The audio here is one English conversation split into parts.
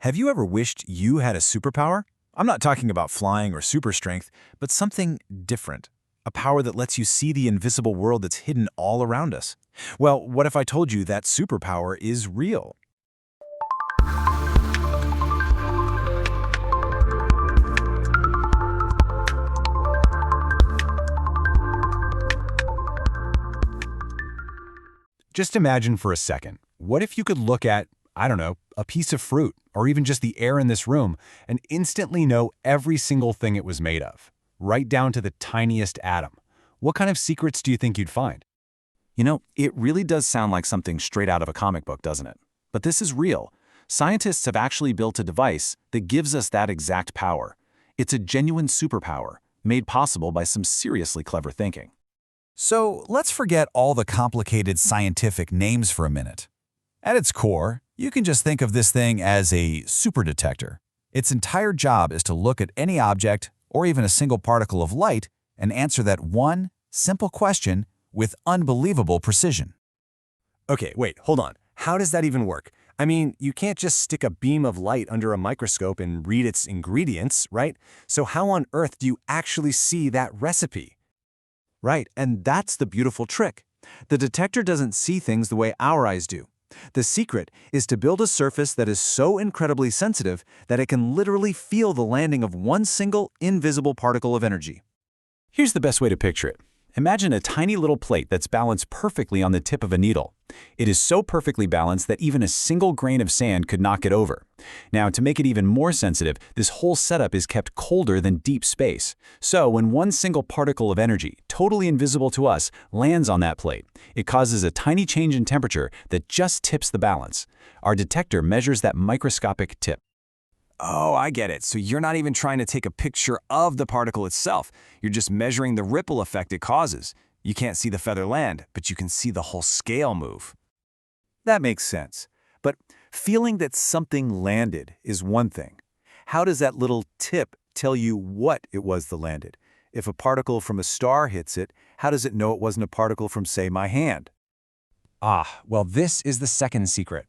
Have you ever wished you had a superpower? I'm not talking about flying or super strength, but something different. A power that lets you see the invisible world that's hidden all around us. Well, what if I told you that superpower is real? Just imagine for a second, what if you could look at, I don't know, a piece of fruit, or even just the air in this room, and instantly know every single thing it was made of, right down to the tiniest atom? What kind of secrets do you think you'd find? It really does sound like something straight out of a comic book, doesn't it? But this is real. Scientists have actually built a device that gives us that exact power. It's a genuine superpower, made possible by some seriously clever thinking. So let's forget all the complicated scientific names for a minute. At its core, you can just think of this thing as a superdetector. Its entire job is to look at any object, or even a single particle of light, and answer that one simple question with unbelievable precision. Okay, wait, hold on. How does that even work? I mean, you can't just stick a beam of light under a microscope and read its ingredients, right? So how on earth do you actually see that recipe? Right, and that's the beautiful trick. The detector doesn't see things the way our eyes do. The secret is to build a surface that is so incredibly sensitive that it can literally feel the landing of one single invisible particle of energy. Here's the best way to picture it. Imagine a tiny little plate that's balanced perfectly on the tip of a needle. It is so perfectly balanced that even a single grain of sand could knock it over. Now, to make it even more sensitive, this whole setup is kept colder than deep space. So when one single particle of energy, totally invisible to us, lands on that plate, it causes a tiny change in temperature that just tips the balance. Our detector measures that microscopic tip. Oh, I get it. So you're not even trying to take a picture of the particle itself. You're just measuring the ripple effect it causes. You can't see the feather land, but you can see the whole scale move. That makes sense. But feeling that something landed is one thing. How does that little tip tell you what it was that landed? If a particle from a star hits it, how does it know it wasn't a particle from, say, my hand? Well, this is the second secret.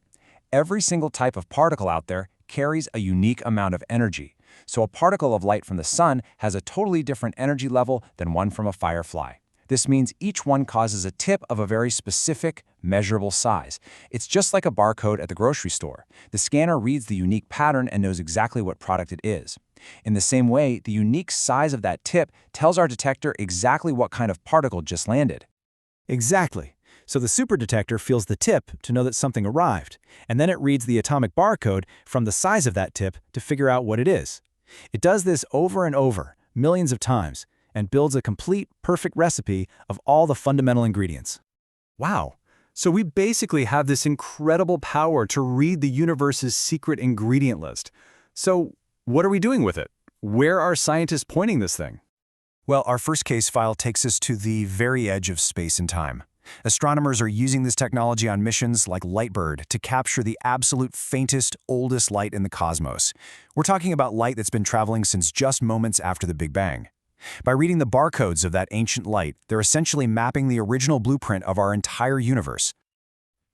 Every single type of particle out there carries a unique amount of energy. So a particle of light from the sun has a totally different energy level than one from a firefly. This means each one causes a tip of a very specific, measurable size. It's just like a barcode at the grocery store. The scanner reads the unique pattern and knows exactly what product it is. In the same way, the unique size of that tip tells our detector exactly what kind of particle just landed. Exactly. So the superdetector feels the tip to know that something arrived, and then it reads the atomic barcode from the size of that tip to figure out what it is. It does this over and over, millions of times, and builds a complete, perfect recipe of all the fundamental ingredients. Wow. So we basically have this incredible power to read the universe's secret ingredient list. So what are we doing with it? Where are scientists pointing this thing? Well, our first case file takes us to the very edge of space and time. Astronomers are using this technology on missions like LIGHTBIRD to capture the absolute faintest, oldest light in the cosmos. We're talking about light that's been traveling since just moments after the Big Bang. By reading the barcodes of that ancient light, they're essentially mapping the original blueprint of our entire universe.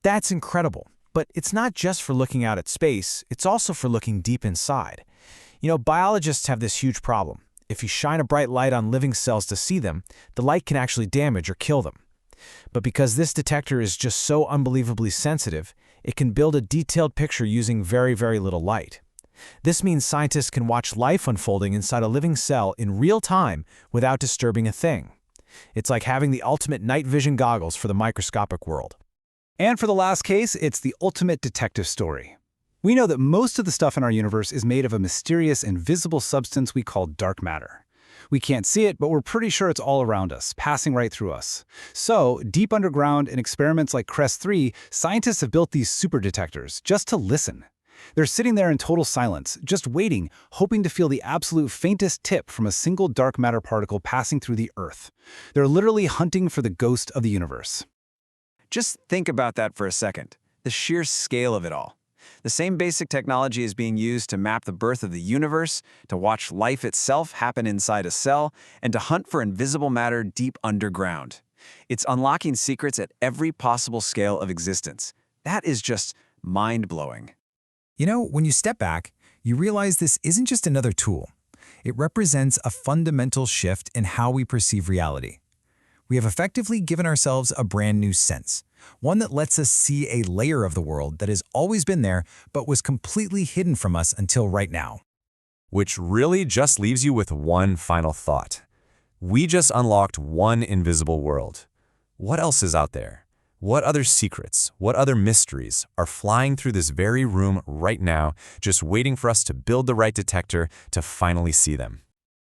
That's incredible, but it's not just for looking out at space, it's also for looking deep inside. Biologists have this huge problem. If you shine a bright light on living cells to see them, the light can actually damage or kill them. But because this detector is just so unbelievably sensitive, it can build a detailed picture using very, very little light. This means scientists can watch life unfolding inside a living cell in real time without disturbing a thing. It's like having the ultimate night vision goggles for the microscopic world. And for the last case, it's the ultimate detective story. We know that most of the stuff in our universe is made of a mysterious invisible substance we call dark matter. We can't see it, but we're pretty sure it's all around us, passing right through us. So, deep underground in experiments like CREST-3, scientists have built these superdetectors just to listen. They're sitting there in total silence, just waiting, hoping to feel the absolute faintest tip from a single dark matter particle passing through the Earth. They're literally hunting for the ghost of the universe. Just think about that for a second. The sheer scale of it all. The same basic technology is being used to map the birth of the universe, to watch life itself happen inside a cell, and to hunt for invisible matter deep underground. It's unlocking secrets at every possible scale of existence. That is just mind-blowing. You know, when you step back, you realize this isn't just another tool. It represents a fundamental shift in how we perceive reality. We have effectively given ourselves a brand new sense, one that lets us see a layer of the world that has always been there but was completely hidden from us until right now. Which really just leaves you with one final thought. We just unlocked one invisible world. What else is out there? What other secrets, what other mysteries are flying through this very room right now, just waiting for us to build the right detector to finally see them?